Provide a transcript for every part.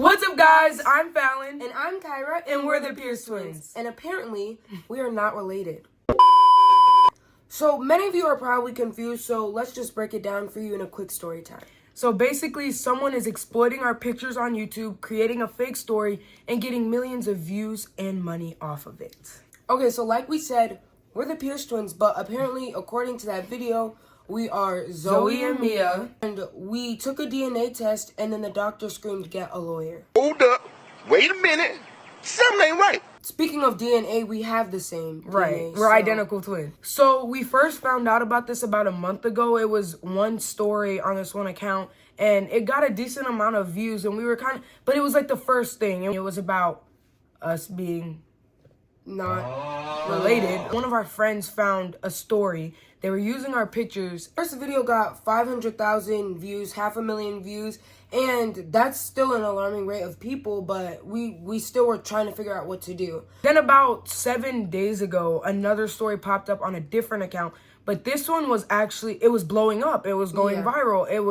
What's up, guys? I'm Fallon. And I'm Kyra. And we're the Pierce Twins. And apparently, we are not related. So, many of you are probably confused, so let's just break it down for you in a quick story time. So basically, someone is exploiting our pictures on YouTube, creating a fake story, and getting millions of views and money off of it. Okay, so like we said, we're the Pierce Twins, but apparently, according to that video, we are Zoe and Mia. And we took a DNA test, and then the doctor screamed, "Get a lawyer." Hold up. Wait a minute. Something ain't right. Speaking of DNA, we have the same Right, DNA, we're identical twins. So we first found out about this about a month ago. It was one story on this one account, and it got a decent amount of views, and we were but it was like the first thing, and it was about us being not related. One of our friends found a story. They were using our pictures. First video got 500,000 views, 500,000 views, and that's still an alarming rate of people, but we still were trying to figure out what to do. Then about 7 days ago, another story popped up on a different account, but this one was actually, it was blowing up. It was going viral. It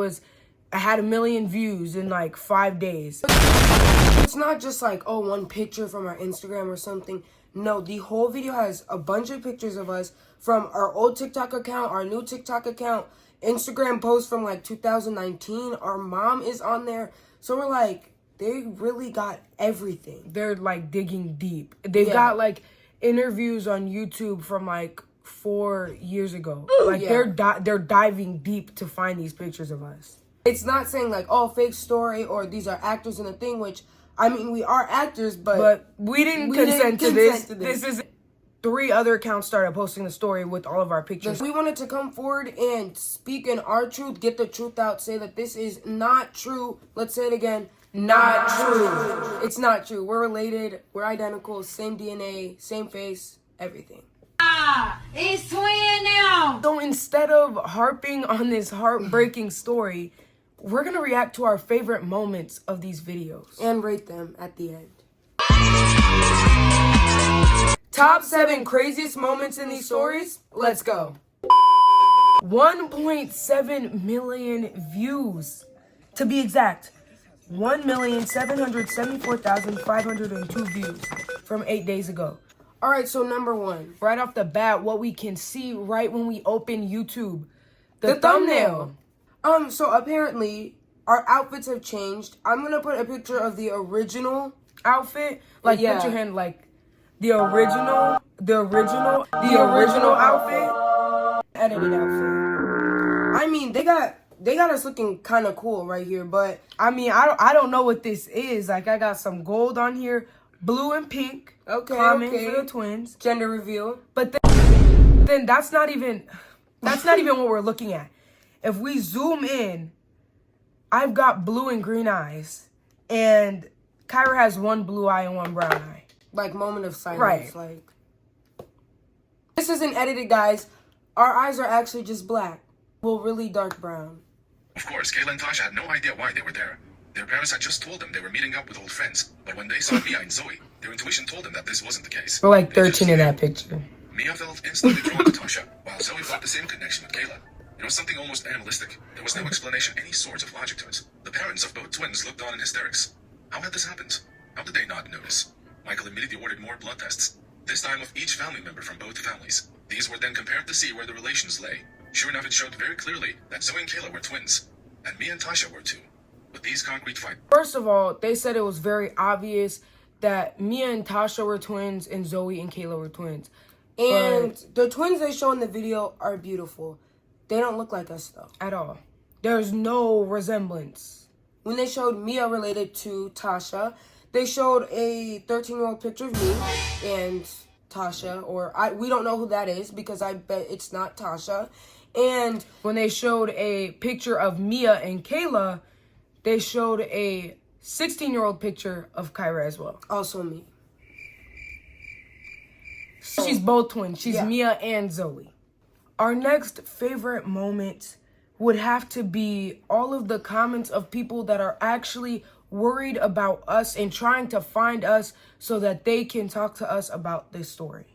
had 1 million views in like 5 days. It's not just like, oh, one picture from our Instagram or something. No, the whole video has a bunch of pictures of us from our old TikTok account, our new TikTok account, Instagram posts from like 2019. Our mom is on there. So we're like, they really got everything. They're like digging deep. They've got like interviews on YouTube from like 4 years ago. Like they're diving deep to find these pictures of us. It's not saying like, oh, fake story or these are actors in a thing, which, I mean, we are actors, but we didn't consent to this. This is 3 other accounts started posting the story with all of our pictures. We wanted to come forward and speak in our truth, get the truth out, say that this is not true. Let's say it again. Not true. It's not true. We're related. We're identical. Same DNA, same face, everything. It's twin now. So instead of harping on this heartbreaking story, we're going to react to our favorite moments of these videos. And rate them at the end. Top 7 craziest moments in these stories? Let's go. 1.7 million views. To be exact, 1,774,502 views from 8 days ago. All right, so number 1. Right off the bat, what we can see right when we open YouTube. The thumbnail. So apparently, our outfits have changed. I'm going to put a picture of the original outfit. Like, put your hand, like, the original outfit. Edited outfit. I mean, they got us looking kind of cool right here, but I mean, I don't know what this is. Like, I got some gold on here, blue and pink. Okay, common for the twins. Gender reveal. But then that's not even what we're looking at. If we zoom in, I've got blue and green eyes, and Kyra has one blue eye and one brown eye. Like, moment of silence. Right. Like, this isn't edited, guys. Our eyes are actually just black. Well, really dark brown. Of course, Kayla and Tasha had no idea why they were there. Their parents had just told them they were meeting up with old friends, but when they saw Mia and Zoe, their intuition told them that this wasn't the case. We're like 13 in that picture. Mia felt instantly drawn to Tasha, while Zoe felt the same connection with Kayla. It was something almost animalistic. There was no explanation, any sort of logic to it. The parents of both twins looked on in hysterics. How had this happened? How did they not notice? Michael immediately ordered more blood tests, this time of each family member from both families. These were then compared to see where the relations lay. Sure enough, it showed very clearly that Zoe and Kayla were twins, and Mia and Tasha were too. With these concrete facts. First of all, they said it was very obvious that Mia and Tasha were twins and Zoe and Kayla were twins. And the twins they show in the video are beautiful. They don't look like us, though. At all. There's no resemblance. When they showed Mia related to Tasha, they showed a 13-year-old picture of me and Tasha, we don't know who that is because I bet it's not Tasha. And when they showed a picture of Mia and Kayla, they showed a 16-year-old picture of Kyra as well. Also me. She's both twins. She's Mia and Zoe. Our next favorite moment would have to be all of the comments of people that are actually worried about us and trying to find us so that they can talk to us about this story.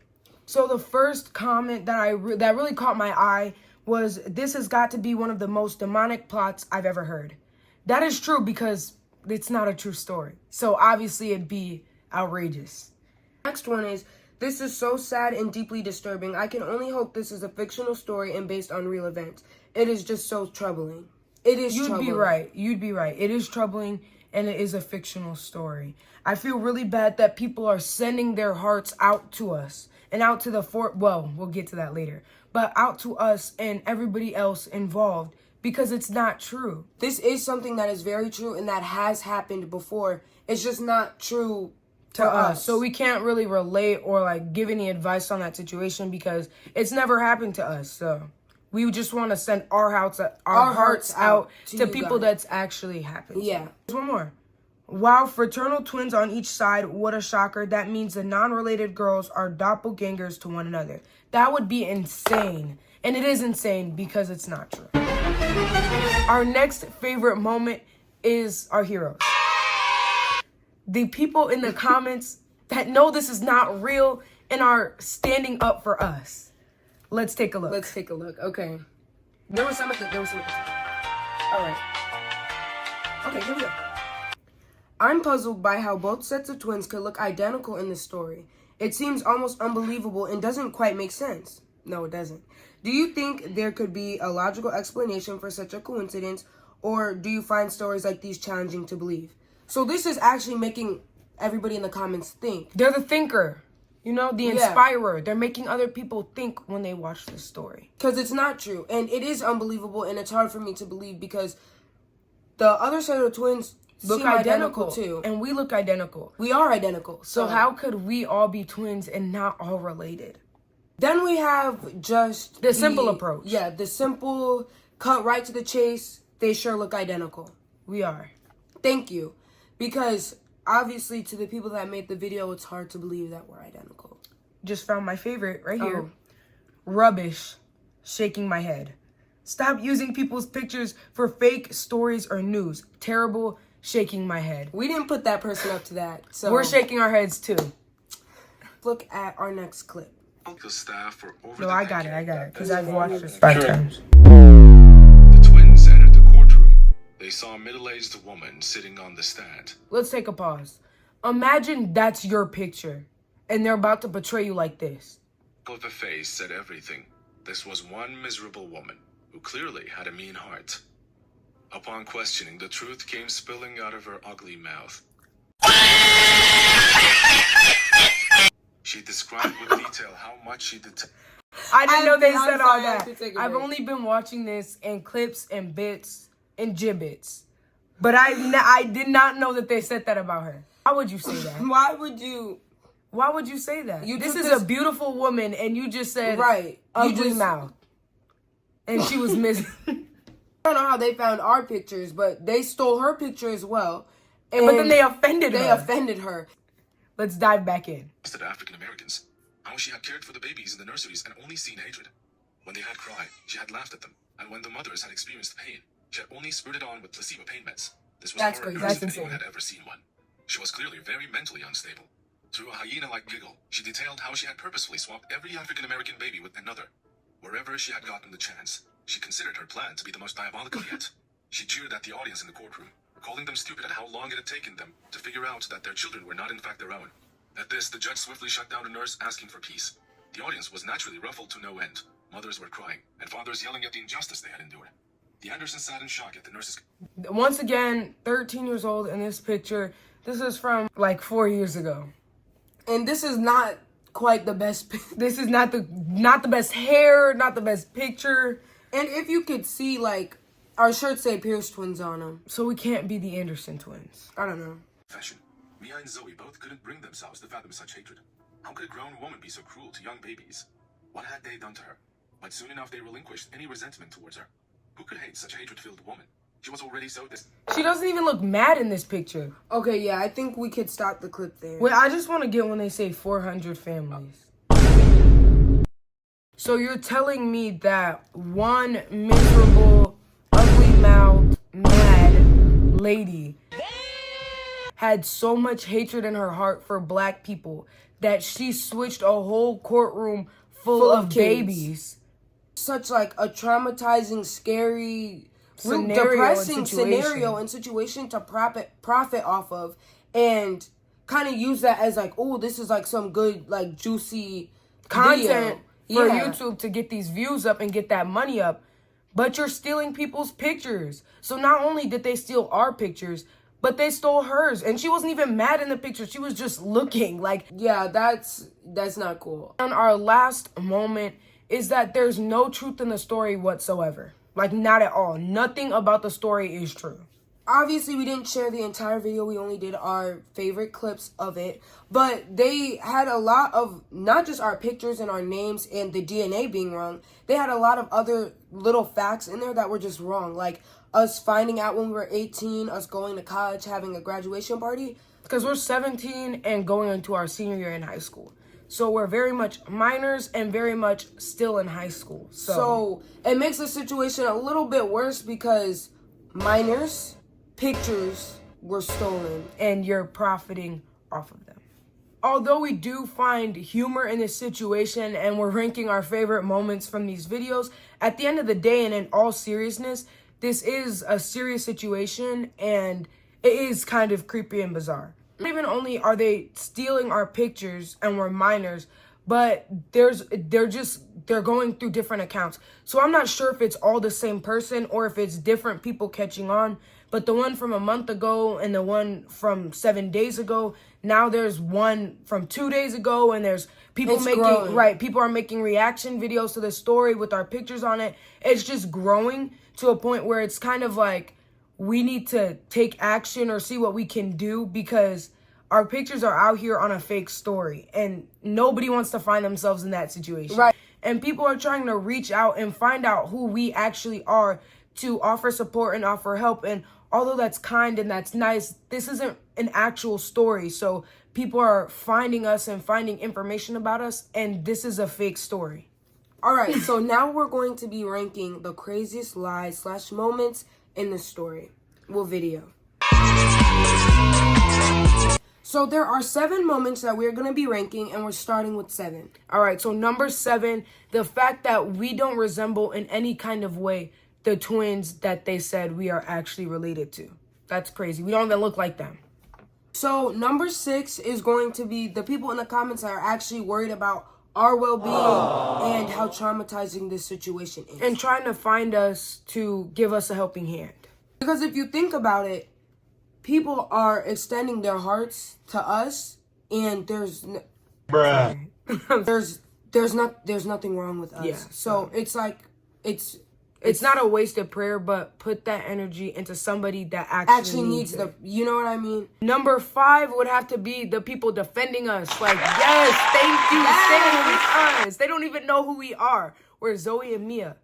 So the first comment that that really caught my eye was, "This has got to be one of the most demonic plots I've ever heard." That is true because it's not a true story. So obviously it'd be outrageous. Next one is, this is so sad and deeply disturbing. I can only hope this is a fictional story and based on real events. It is just so troubling. It is troubling. You'd be right. It is troubling, and it is a fictional story. I feel really bad that people are sending their hearts out to us and out to the well, we'll get to that later. But out to us and everybody else involved, because it's not true. This is something that is very true and that has happened before. It's just not true to us. So we can't really relate or like give any advice on that situation because it's never happened to us. So we just want to send our hearts out to people that's actually happened. Yeah. There's one more. Wow, fraternal twins on each side. What a shocker. That means the non-related girls are doppelgangers to one another. That would be insane. And it is insane because it's not true. Our next favorite moment is our heroes. The people in the comments that know this is not real and are standing up for us. Let's take a look. Let's take a look. Okay. There was some at the All right. Okay, here we go. I'm puzzled by how both sets of twins could look identical in this story. It seems almost unbelievable and doesn't quite make sense. No, it doesn't. Do you think there could be a logical explanation for such a coincidence, or do you find stories like these challenging to believe? So this is actually making everybody in the comments think. They're the thinker, you know, the inspirer. They're making other people think when they watch this story. Because it's not true, and it is unbelievable, and it's hard for me to believe because the other side of the twins look identical too. And we look identical. We are identical. So how could we all be twins and not all related? Then we have just the simple approach. Yeah, the simple, cut right to the chase. They sure look identical. We are. Thank you. Because obviously to the people that made the video, it's hard to believe that we're identical. Just found my favorite right here. Rubbish. Shaking my head. Stop using people's pictures for fake stories or news. Terrible. Shaking my head. We didn't put that person up to that. So we're shaking our heads too. Look at our next clip. Staff for over no, I got it. Because I've watched this 5 times. The twins entered the courtroom. They saw a middle-aged woman sitting on the stand. Let's take a pause. Imagine that's your picture, and they're about to portray you like this. Of the face said everything. This was one miserable woman who clearly had a mean heart. Upon questioning, the truth came spilling out of her ugly mouth. She described with detail how much she did. I didn't know they said all that. I've only been watching this in clips and bits and gibbets. But I did not know that they said that about her. Why would you say that? Why would you say that? This is a beautiful woman and you just said ugly mouth. And she was missing. I don't know how they found our pictures, but they stole her picture as well. But then they offended her. They offended her. Let's dive back in. African Americans, how she had cared for the babies in the nurseries and only seen hatred. When they had cried, she had laughed at them, and when the mothers had experienced pain, she had only spurted on with placebo pain meds. This was That's more crazy. impressive than anyone had ever seen one. She was clearly very mentally unstable. Through a hyena-like giggle, she detailed how she had purposefully swapped every African American baby with another. Wherever she had gotten the chance, she considered her plan to be the most diabolical yet. She jeered at the audience in the courtroom, calling them stupid at how long it had taken them to figure out that their children were not in fact their own. At this, the judge swiftly shut down a nurse, asking for peace. The audience was naturally ruffled to no end. Mothers were crying, and fathers yelling at the injustice they had endured. The Andersons sat in shock at the nurses. Once again, 13 years old in this picture. This is from like 4 years ago. And this is not quite the best. This is not the best hair, not the best picture. And if you could see, like, our shirts say Pierce twins on them. So we can't be the Anderson twins. I don't know. Fashion. Mia and Zoe both couldn't bring themselves to fathom such hatred. How could a grown woman be so cruel to young babies? What had they done to her? But soon enough they relinquished any resentment towards her. Who could hate such a hatred-filled woman? She was already so She doesn't even look mad in this picture. Okay, yeah, I think we could stop the clip there. Wait, I just want to get when they say 400 families. So you're telling me that one miserable, ugly-mouthed, mad lady had so much hatred in her heart for black people that she switched a whole courtroom full of babies. Such like a traumatizing, scary depressing scenario and situation to profit off of, and kind of use that as like, oh, this is like some good, like, juicy content video. for YouTube to get these views up and get that money up. But you're stealing people's pictures. So not only did they steal our pictures, but they stole hers. And she wasn't even mad in the picture. She was just looking like... Yeah, that's not cool. And our last moment is that there's no truth in the story whatsoever. Like, not at all. Nothing about the story is true. Obviously, we didn't share the entire video. We only did our favorite clips of it. But they had a lot of, not just our pictures and our names and the DNA being wrong, they had a lot of other little facts in there that were just wrong. Like us finding out when we were 18, us going to college, having a graduation party. Because we're 17 and going into our senior year in high school. So we're very much minors and very much still in high school. So it makes the situation a little bit worse because minors... pictures were stolen and you're profiting off of them. Although we do find humor in this situation and we're ranking our favorite moments from these videos, at the end of the day and in all seriousness, this is a serious situation and it is kind of creepy and bizarre. Not even only are they stealing our pictures and we're minors, but they're going through different accounts. So I'm not sure if it's all the same person or if it's different people catching on. But the one from a month ago and the one from 7 days ago, now there's one from 2 days ago, and there's people people are making reaction videos to the story with our pictures on it. It's just growing to a point where it's kind of like we need to take action or see what we can do because our pictures are out here on a fake story and nobody wants to find themselves in that situation. Right. And people are trying to reach out and find out who we actually are to offer support and offer help. And although that's kind and that's nice, this isn't an actual story. So people are finding us and finding information about us, and this is a fake story. All right, so now we're going to be ranking the craziest lies / moments in the story. Well, video. So there are 7 moments that we're going to be ranking, and we're starting with 7. All right, so number 7, the fact that we don't resemble in any kind of way the twins that they said we are actually related to. That's crazy. We don't even look like them. So number 6 is going to be the people in the comments that are actually worried about our well-being and how traumatizing this situation is. And trying to find us to give us a helping hand. Because if you think about it, people are extending their hearts to us, and there's nothing wrong with us. Yeah. So it's like it's not a wasted prayer, but put that energy into somebody that actually needs it. You know what I mean? Number 5 would have to be the people defending us. Like, yes, thank you, stay with us. They don't even know who we are. We're Zoe and Mia,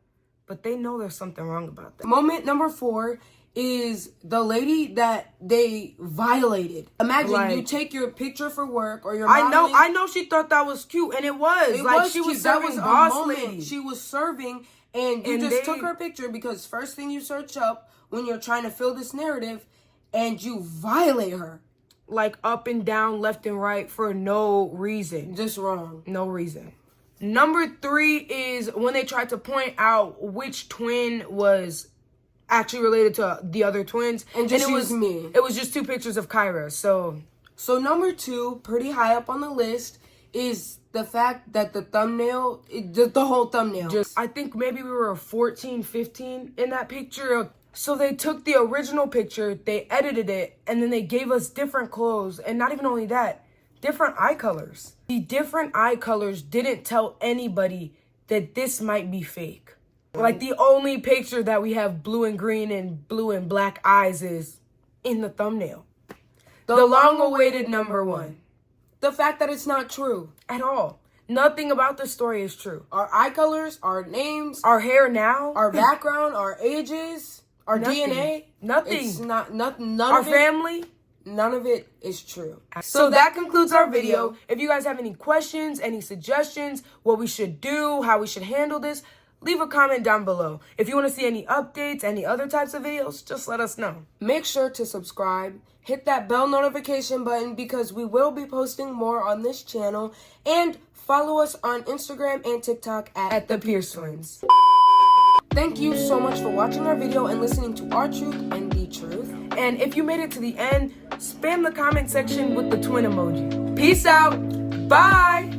but they know there's something wrong about them. Moment number 4 is the lady that they violated. Imagine you take your picture for work or your modeling. I know she thought that was cute, and it was. She was serving boss lady. She was serving, and you just took her picture because first thing you search up when you're trying to fill this narrative, and you violate her. Like up and down, left and right for no reason. Just wrong. No reason. Number 3 is when they tried to point out which twin was actually related to the other twins, and it was me. It was just 2 pictures of Kyra. So number 2, pretty high up on the list, is the fact that the thumbnail, the whole thumbnail. I think maybe we were 14, 15 in that picture. So they took the original picture, they edited it, and then they gave us different clothes, and not even only that, different eye colors. The different eye colors didn't tell anybody that this might be fake. Like, the only picture that we have blue and green and blue and black eyes is in the thumbnail. The long-awaited number 1. The fact that it's not true. At all. Nothing about the story is true. Our eye colors, our names. Our hair now. Our background, our ages, our DNA. Nothing. It's none our of it. Family. None of it is true. So that concludes our video. If you guys have any questions, any suggestions, what we should do, how we should handle this, leave a comment down below. If you want to see any updates, any other types of videos, just let us know. Make sure to subscribe. Hit that bell notification button because we will be posting more on this channel. And follow us on Instagram and TikTok at the Pierce Twins. Thank you so much for watching our video and listening to our truth and the truth. And if you made it to the end, spam the comment section with the twin emoji. Peace out. Bye.